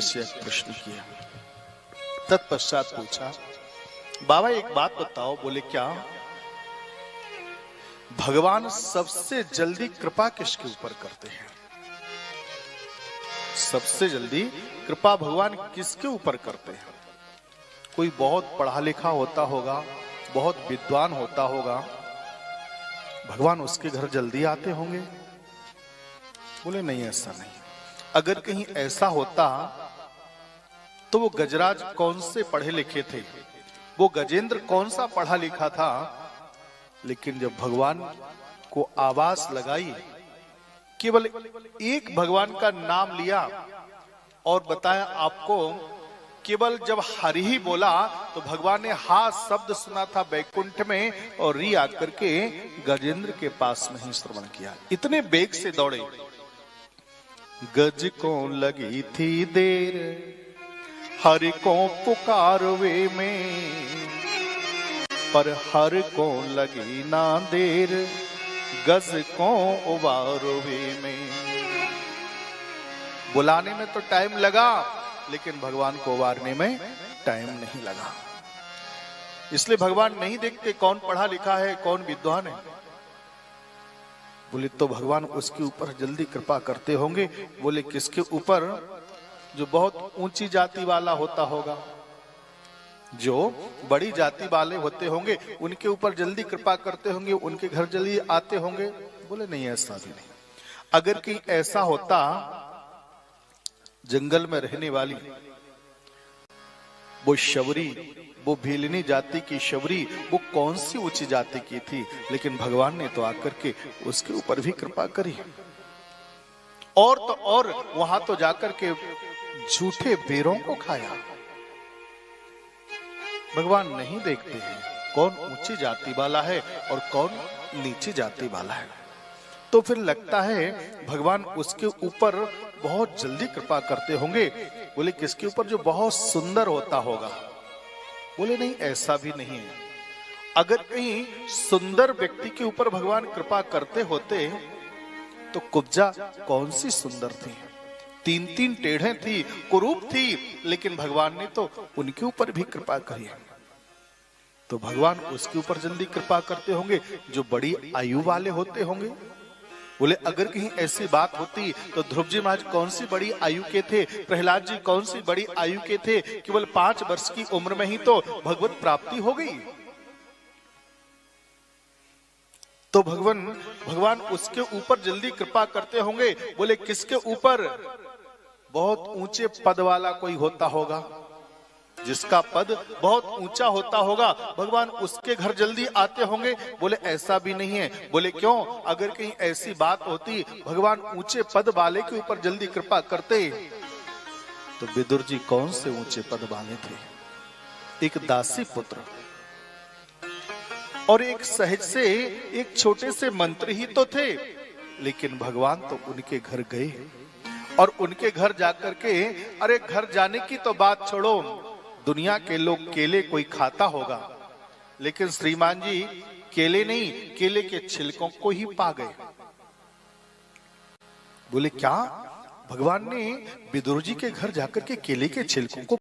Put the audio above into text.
से एक प्रश्न किया। तत्पश्चात पूछा, बाबा एक बात बताओ। बोले क्या? भगवान सबसे जल्दी कृपा किसके ऊपर करते हैं? सबसे जल्दी कृपा भगवान किसके ऊपर करते हैं? कोई बहुत पढ़ा लिखा होता होगा, बहुत विद्वान होता होगा, भगवान उसके घर जल्दी आते होंगे? बोले नहीं, ऐसा नहीं। अगर कहीं ऐसा होता तो वो गजराज कौन से पढ़े लिखे थे, वो गजेंद्र कौन सा पढ़ा लिखा था, लेकिन जब भगवान को आवाज लगाई, केवल एक भगवान का नाम लिया और बताया आपको, केवल जब हरि ही बोला तो भगवान ने हा शब्द सुना था बैकुंठ में और री आकर के गजेंद्र के पास में ही श्रवण किया। इतने बेग से दौड़े। गज को लगी थी देर, हरि को पुकारवे में, पर हर को लगी ना देर, गज को उबारवे में। बुलाने में तो टाइम लगा, लेकिन भगवान को उबारने में टाइम नहीं लगा। इसलिए भगवान नहीं देखते कौन पढ़ा लिखा है, कौन विद्वान है। बोले तो भगवान उसके ऊपर जल्दी कृपा करते होंगे। बोले किसके ऊपर? जो बहुत ऊंची जाति वाला होता होगा, जो बड़ी जाति वाले होते होंगे, उनके ऊपर जल्दी कृपा करते होंगे, उनके घर जल्दी आते होंगे। बोले नहीं, ऐसा भी नहीं। अगर कहीं ऐसा होता, जंगल में रहने वाली वो शबरी, वो भीलनी जाति की शबरी, वो कौन सी ऊंची जाति की थी, लेकिन भगवान ने तो आकर के उसके ऊपर भी कृपा करी। और तो और वहां तो जाकर के झूठे बेरों को खाया। भगवान नहीं देखते हैं कौन ऊंची जाति वाला है और कौन नीची जाति वाला है। तो फिर लगता है भगवान उसके ऊपर बहुत जल्दी कृपा करते होंगे। बोले किसके ऊपर? जो बहुत सुंदर होता होगा। बोले नहीं, ऐसा भी नहीं है। अगर कहीं सुंदर व्यक्ति के ऊपर भगवान कृपा करते होते तो कुब्जा कौन सी सुंदर थी, 3-3 टेढ़े थी, कुरूप थी, लेकिन भगवान ने तो उनके ऊपर भी कृपा करी। तो भगवान उसके ऊपर जल्दी कृपा करते होंगे जो बड़ी आयु वाले होते होंगे। बोले अगर कहीं ऐसी बात होती तो ध्रुव जी महाराज कौन सी बड़ी आयु के थे, प्रहलाद जी कौन सी बड़ी आयु के थे, केवल 5 वर्ष की उम्र में ही तो भगवत प्राप्ति हो गई। तो भगवान उसके ऊपर जल्दी कृपा करते होंगे। बोले किसके ऊपर? बहुत ऊंचे पद वाला कोई होता होगा, जिसका पद बहुत ऊंचा होता होगा, भगवान उसके घर जल्दी आते होंगे। बोले ऐसा भी नहीं है। बोले क्यों? अगर कहीं ऐसी बात होती भगवान ऊंचे पद वाले के ऊपर जल्दी कृपा करते तो विदुर जी कौन से ऊंचे पद वाले थे? एक दासी पुत्र और एक सहज से एक छोटे से मंत्री ही तो थे, लेकिन भगवान तो उनके घर गए और उनके घर जाकर के, अरे घर जाने की तो बात छोड़ो, दुनिया के लोग केले कोई खाता होगा, लेकिन श्रीमान जी केले नहीं, केले के छिलकों को ही पा गए। बोले क्या? भगवान ने विदुर जी के घर जाकर के केले के छिलकों को